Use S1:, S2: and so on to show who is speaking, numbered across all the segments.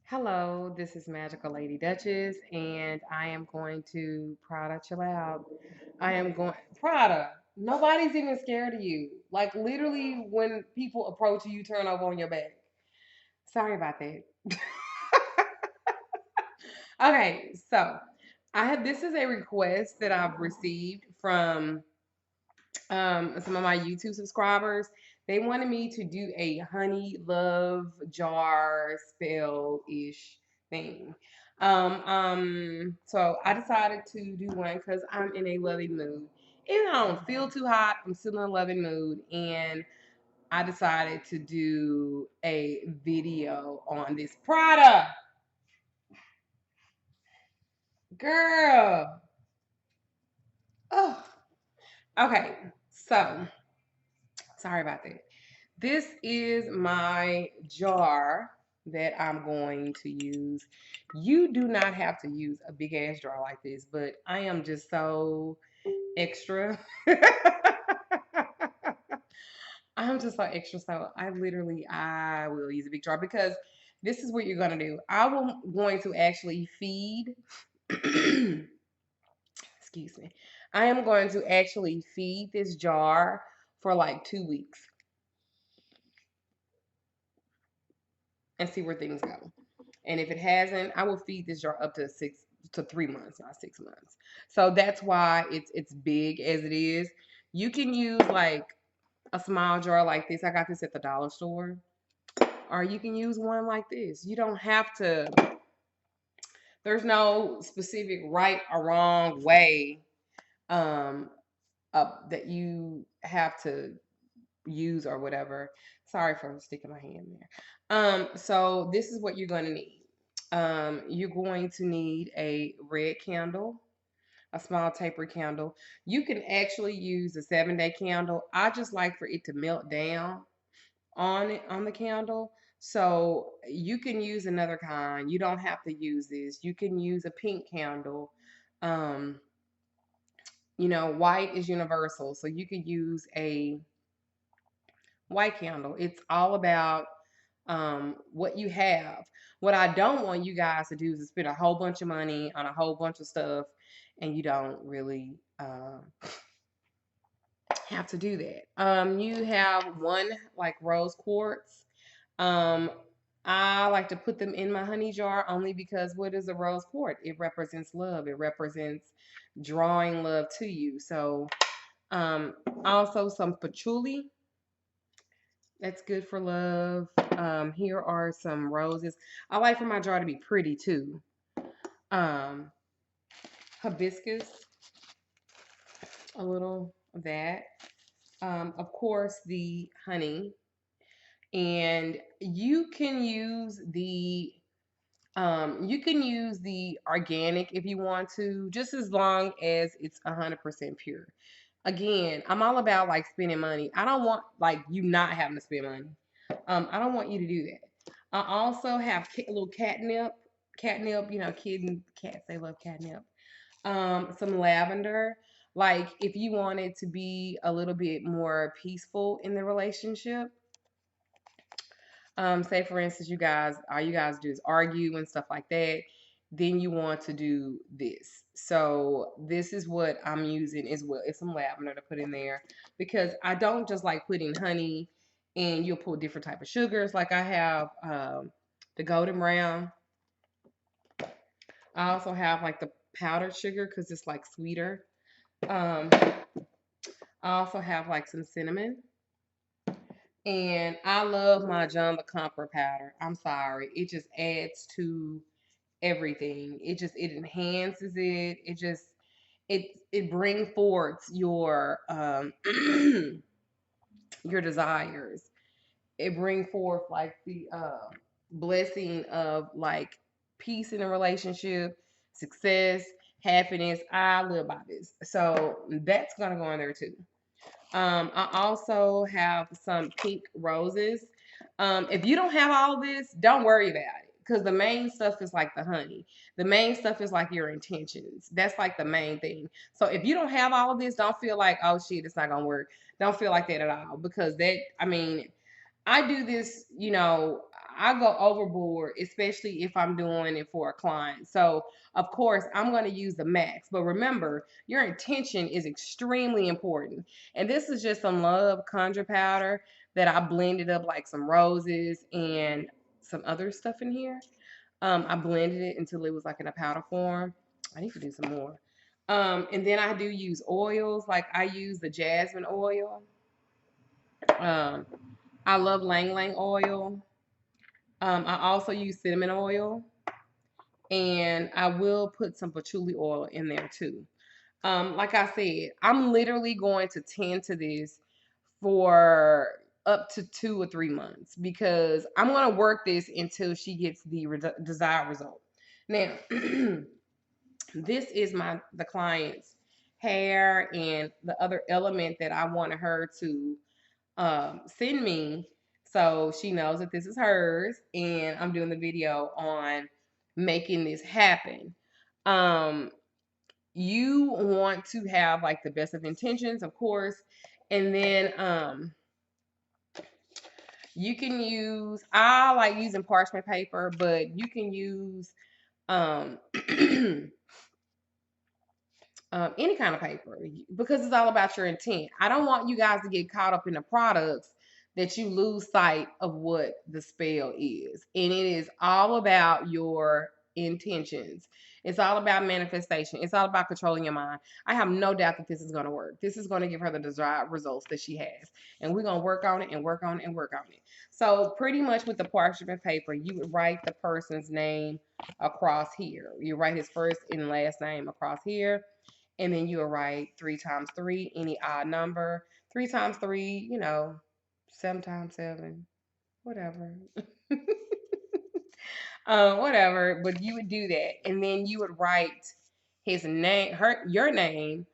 S1: Hello, this is Magical Lady Duchess, and I am going to Prada chill out. I am going Prada. Nobody's even scared of you. Like literally, when people approach you, you turn over on your back. Sorry about that. Okay, so I have this is a request that I've received from some of my YouTube subscribers. They wanted me to do a honey love jar spell ish thing. So I decided to do one because I'm in a loving mood. Even though I don't feel too hot, I'm still in a loving mood, and I decided to do a video on this product. Girl. Oh, okay. So sorry about that. This is my jar that I'm going to use. You do not have to use a big ass jar like this, but I am just so extra. I'm just so extra. So I will use a big jar because this is what you're gonna do. Going to actually feed. Excuse me. I am going to actually feed this jar for like 2 weeks and see where things go. And if it hasn't, I will feed this jar up to 6 to 3 months, not 6 months. So that's why it's big as it is. You can use like a small jar like this. I got this at the dollar store. Or you can use one like this. You don't have to, there's no specific right or wrong way um that you have to use or whatever. Sorry for sticking my hand there. So this is what you're gonna need. You're going to need a red candle, a small taper candle. You can actually use a 7-day candle. I just like for it to melt down on the candle. So you can use another kind. You don't have to use this. You can use a pink candle. Um, white is universal, so you can use a white candle. It's all about what you have. What I don't want you guys to do is to spend a whole bunch of money on a whole bunch of stuff, and you don't really have to do that. You have one like rose quartz. Um, I like to put them in my honey jar only because what is a rose quartz? It represents love. It represents drawing love to you. So also some patchouli. That's good for love. Here are some roses. I like for my jar to be pretty too. Um, Hibiscus, a little of that. Of course, the honey, and you can use the organic if you want to, just as long as it's 100% pure. Again, I'm all about like spending money. I don't want like you not having to spend money. I don't want you to do that. I also have a little catnip. Catnip, cats, they love catnip. Some lavender. Like if you wanted to be a little bit more peaceful in the relationship, say for instance, all you guys do is argue and stuff like that, then you want to do this. So this is what I'm using as well. It's some lavender to put in there because I don't just like putting honey and you'll put different type of sugars. Like I have the golden brown. I also have like the powdered sugar because it's like sweeter. Um, I also have like some cinnamon. And I love my John the Comfort powder. I'm sorry. It just adds to everything. It enhances it. It brings forth your your desires. It brings forth like the blessing of like peace in a relationship, success, happiness. I live by this. So that's gonna go in there too. I also have some pink roses. If you don't have all of this, don't worry about it because the main stuff is like the honey. The main stuff is like your intentions. That's like the main thing. So if you don't have all of this, don't feel like, oh shit, it's not gonna work. Don't feel like that at all because I do this, I go overboard, especially if I'm doing it for a client. So of course I'm going to use the max, but remember your intention is extremely important. And this is just some Love Conjure powder that I blended up like some roses and some other stuff in here. I blended it until it was like in a powder form. I need to do some more. And then I do use oils. Like I use the jasmine oil. Um, I love Lang Lang oil. I also use cinnamon oil, and I will put some patchouli oil in there too. Like I said, I'm literally going to tend to this for up to 2 or 3 months because I'm going to work this until she gets the desired result. Now, this is the client's hair and the other element that I wanted her to send me so she knows that this is hers, and I'm doing the video on making this happen. You want to have like the best of intentions, of course, and then you can use, I like using parchment paper, but you can use um any kind of paper because it's all about your intent. I don't want you guys to get caught up in the products that you lose sight of what the spell is. And it is all about your intentions. It's all about manifestation. It's all about controlling your mind. I have no doubt that this is going to work. This is going to give her the desired results that she has. And we're going to work on it and work on it and work on it. So pretty much with the parchment paper, you would write the person's name across here. You write his first and last name across here, and then you'll write 3 times 3, any odd number. 3 times 3, 7 times 7, whatever. Whatever, but you would do that. And then you would write his name, your name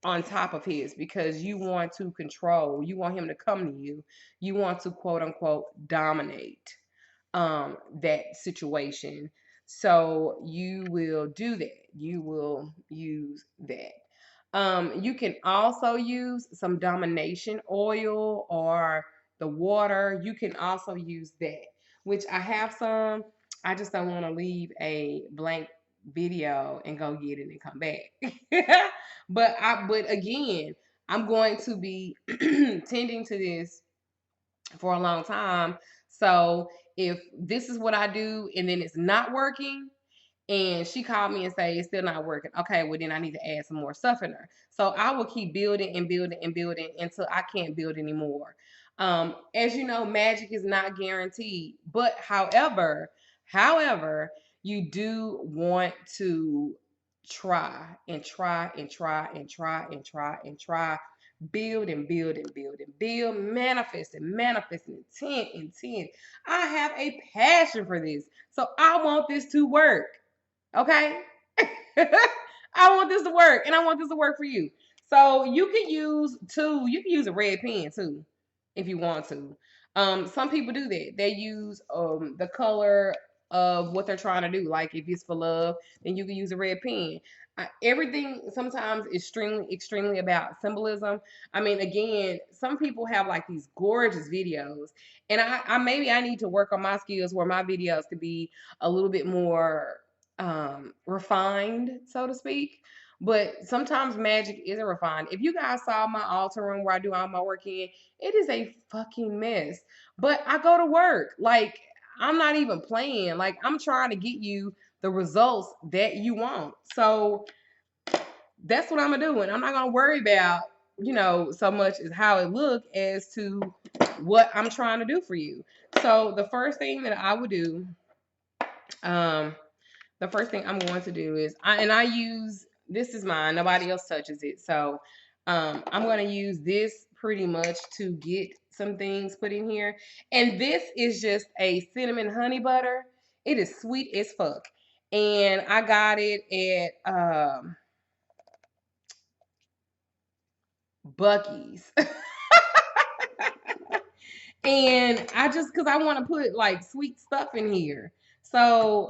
S1: on top of his because you want to control. You want him to come to you. You want to quote unquote dominate that situation. So you will do that. You will use that. You can also use some domination oil or the water. You can also use that, which I have some. I just don't want to leave a blank video and go get it and come back. But again, I'm going to be tending to this for a long time. So if this is what I do and then it's not working, and she called me and say it's still not working, okay, well then I need to add some more stuff in her. So I will keep building and building and building until I can't build anymore. As you know, magic is not guaranteed, but however, you do want to try and try and try and try and try and try, build and build and build and build, manifest and manifest, intent. I have a passion for this, so I want this to work. Okay? I want this to work, and I want this to work for you. So you can use a red pen too, if you want to. Some people do that. They use the color of what they're trying to do. Like if it's for love, then you can use a red pen. Everything sometimes is extremely about symbolism. I mean, again, some people have like these gorgeous videos, and I maybe I need to work on my skills where my videos could be a little bit more refined, so to speak. But sometimes magic isn't refined. If you guys saw my altar room where I do all my work in, it is a fucking mess. But I go to work. Like, I'm not even playing. Like, I'm trying to get you the results that you want. So that's what I'm gonna do. And I'm not gonna worry about, so much as how it look as to what I'm trying to do for you. So the first thing that I would do, the first thing I'm going to do is, I use, this is mine, nobody else touches it. So I'm going to use this pretty much to get some things put in here. And this is just a cinnamon honey butter. It is sweet as fuck. And I got it at Buc-ee's. And because I want to put like sweet stuff in here. So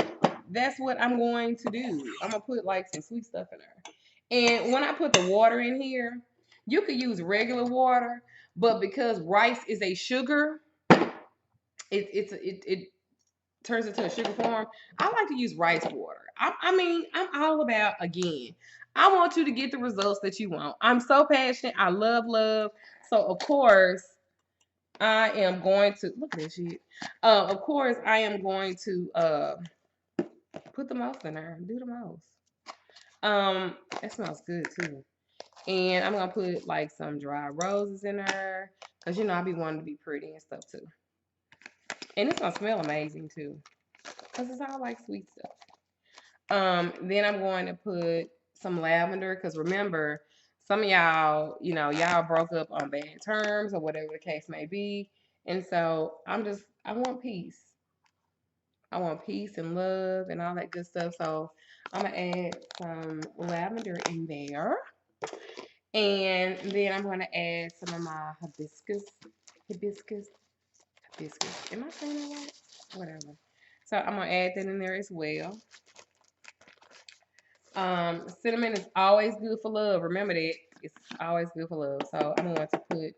S1: that's what I'm going to do. I'm going to put like some sweet stuff in there. And when I put the water in here, you could use regular water, but because rice is a sugar, it turns into a sugar form, I like to use rice water. I mean, I'm all about, again, I want you to get the results that you want. I'm so passionate. I love love. So of course, I am going to look at this shit. Of course, I am going to put the most in there. Do the most. That smells good too. And I'm gonna put like some dry roses in there, cause you know I be wanting to be pretty and stuff too. And it's gonna smell amazing too, cause it's all like sweet stuff. Then I'm going to put some lavender, cause remember, some of y'all, you know, y'all broke up on bad terms or whatever the case may be, and so I want peace. I want peace and love and all that good stuff. So I'm gonna add some lavender in there. And then I'm gonna add some of my hibiscus. Am I saying that right? Whatever. So I'm gonna add that in there as well. Cinnamon is always good for love. Remember that. It's always good for love. So I'm going to put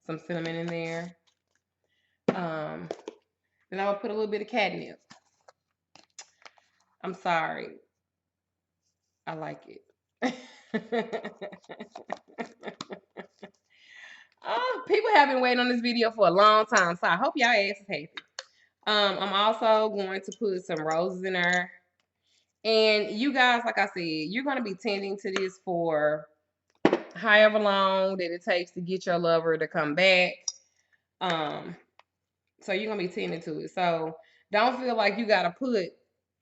S1: some cinnamon in there. Then I'm gonna put a little bit of catnip. I'm sorry. I like it. Oh, people have been waiting on this video for a long time, so I hope y'all ass is happy. I'm also going to put some roses in there. And you guys, like I said, you're going to be tending to this for however long that it takes to get your lover to come back. So you're going to be tending to it. So don't feel like you got to put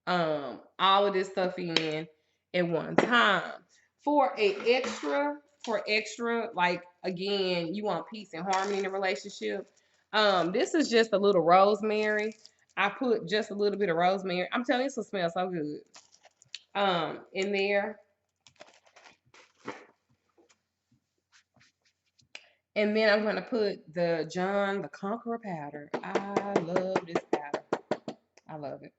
S1: all of this stuff in at one time. For extra, like, again, you want peace and harmony in a relationship. This is just a little rosemary. I put just a little bit of rosemary. I'm telling you, this will smell so good. In there. And then I'm gonna put the John the Conqueror powder. I love this powder. I love it.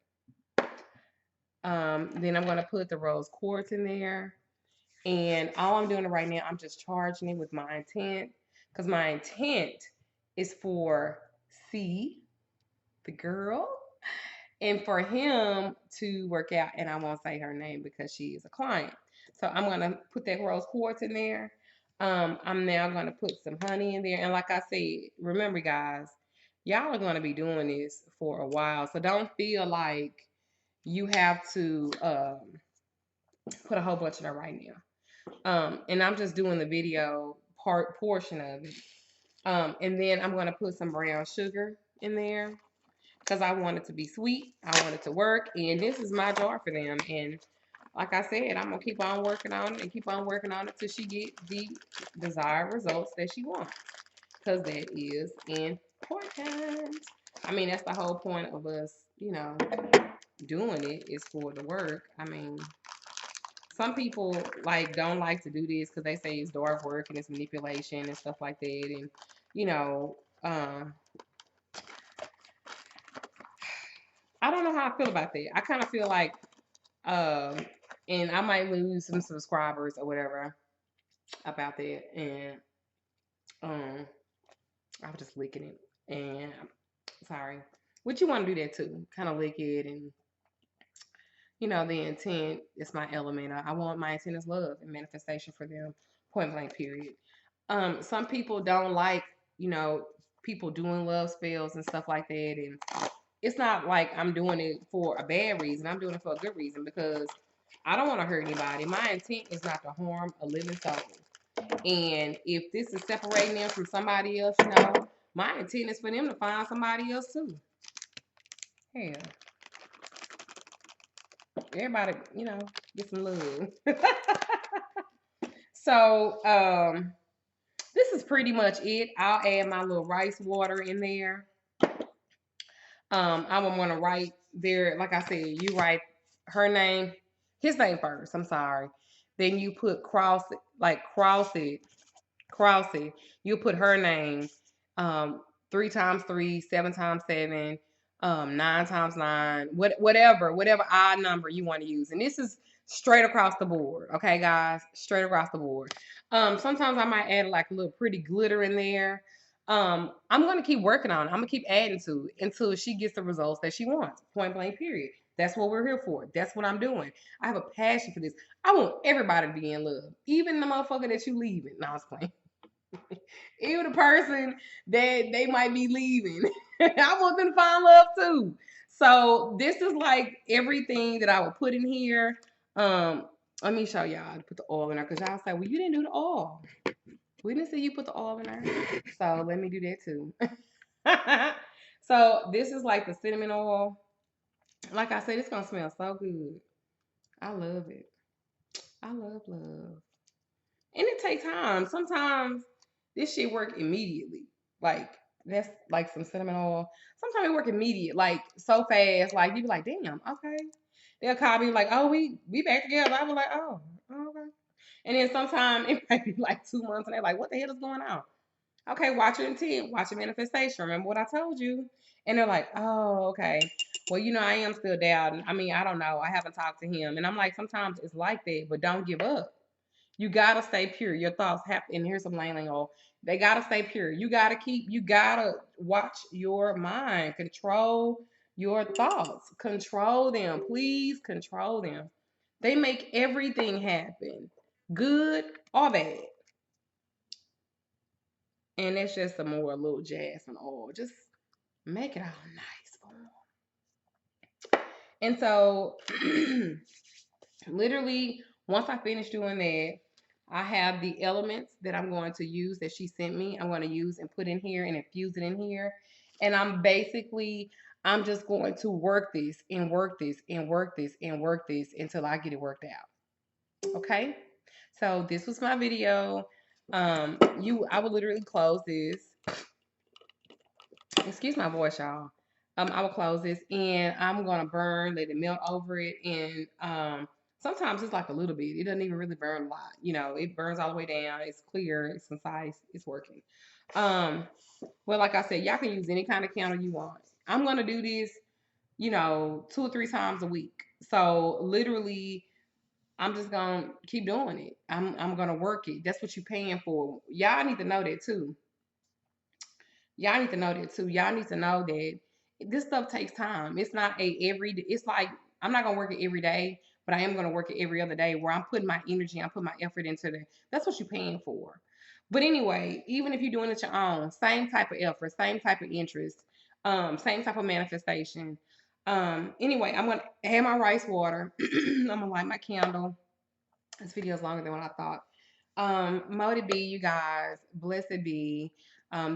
S1: Then I'm gonna put the rose quartz in there. And all I'm doing right now, I'm just charging it with my intent. Because my intent is for C, the girl, and for him to work out. And I won't say her name because she is a client. So I'm gonna put that rose quartz in there. I'm now gonna put some honey in there. And like I said, remember guys, y'all are gonna be doing this for a while. So don't feel like you have to put a whole bunch in there right now. And I'm just doing the video portion of it. And then I'm gonna put some brown sugar in there because I want it to be sweet. I want it to work, and this is my jar for them. And like I said, I'm gonna keep on working on it and keep on working on it till she get the desired results that she wants, because that is important. I mean, that's the whole point of us, you know, doing it is for the work. I mean, some people like don't like to do this because they say it's dark work and it's manipulation and stuff like that, and you know, I don't know how I feel about that. I kind of feel like, and I might lose some subscribers or whatever about that, and I was just licking it, and sorry, what you want to do that too, kind of lick it, and you know, the intent is my element. I want my intent is love and manifestation for them, point blank, period. Some people don't like, you know, people doing love spells and stuff like that. And it's not like I'm doing it for a bad reason. I'm doing it for a good reason because I don't want to hurt anybody. My intent is not to harm a living soul. And if this is separating them from somebody else, you know, my intent is for them to find somebody else too. Hell. Everybody, you know, get some love. So, this is pretty much it. I'll add my little rice water in there. I'm gonna write there, like I said, you write her name, his name first. I'm sorry. Then you put cross it. You put her name, 3 times 3, 7 times 7, 9 times 9, whatever odd number you want to use. And this is straight across the board, okay, guys, straight across the board. Sometimes I might add like a little pretty glitter in there. I'm gonna keep working on it. I'm gonna keep adding to it until she gets the results that she wants. Point blank, period. That's what we're here for. That's what I'm doing. I have a passion for this. I want everybody to be in love, even the motherfucker that you leaving. No, I was playing. Even the person that they might be leaving. I want them to find love too. So this is like everything that I would put in here. Let me show y'all. Put the oil in there because y'all say, well, you didn't do the oil. We didn't say you put the oil in there. So let me do that too. So this is like the cinnamon oil. Like I said, it's gonna smell so good. I love it. I love love. And it takes time. Sometimes this shit work immediately. Like that's like some cinnamon oil. Sometimes it work immediate, like so fast. Like you be like, damn, okay. They'll call me like, oh, we back together. I was like, oh, okay. And then sometimes it might be like 2 months, and they're like, what the hell is going on? Okay, watch your intent, watch your manifestation. Remember what I told you? And they're like, oh, okay. Well, I am still doubting. I mean, I don't know. I haven't talked to him. And I'm like, sometimes it's like that, but don't give up. You gotta stay pure. Your thoughts have, and here's some Lang oil. They gotta stay pure. You gotta watch your mind. Control your thoughts. Control them. Please control them. They make everything happen, good or bad. And that's just some more little jasmine oil. Just make it all nice for them. And so, literally, once I finish doing that, I have the elements that I'm going to use that she sent me. I'm going to use and put in here and infuse it in here. And I'm just going to work this and work this and work this and work this until I get it worked out. Okay? So this was my video. I would literally close this. Excuse my voice, y'all. I will close this and I'm gonna burn, let it melt over it, and sometimes it's like a little bit. It doesn't even really burn a lot. It burns all the way down. It's clear. It's concise. It's working. Well, like I said, y'all can use any kind of candle you want. I'm gonna do this, 2 or 3 times a week. So literally, I'm just gonna keep doing it. I'm gonna work it. That's what you're paying for. Y'all need to know that too. Y'all need to know that too. Y'all need to know that this stuff takes time. It's not it's like I'm not gonna work it every day, but I am gonna work it every other day where I'm putting my energy, I'm putting my effort into that. That's what you're paying for. But anyway, even if you're doing it your own, same type of effort, same type of interest, same type of manifestation. Anyway, I'm gonna add my rice water. I'm gonna light my candle. This video is longer than what I thought. Modi be, you guys, blessed be.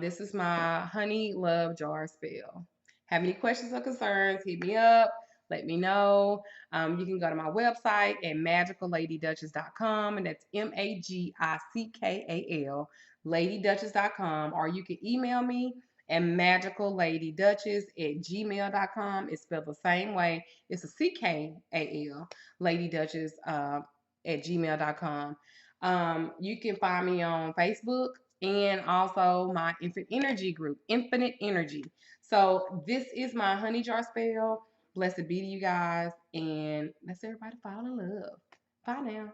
S1: This is my honey love jar spell. Have any questions or concerns? Hit me up. Let me know. You can go to my website at magicalladyduchess.com, and that's MAGICKAL, ladyduchess.com, or you can email me at magicalladyduchess@gmail.com. It's spelled the same way. It's a CKAL, ladyduchess at gmail.com. You can find me on Facebook and also my Infinite Energy group, Infinite Energy. So this is my honey jar spell. Blessed be to you guys, and let's everybody fall in love. Bye now.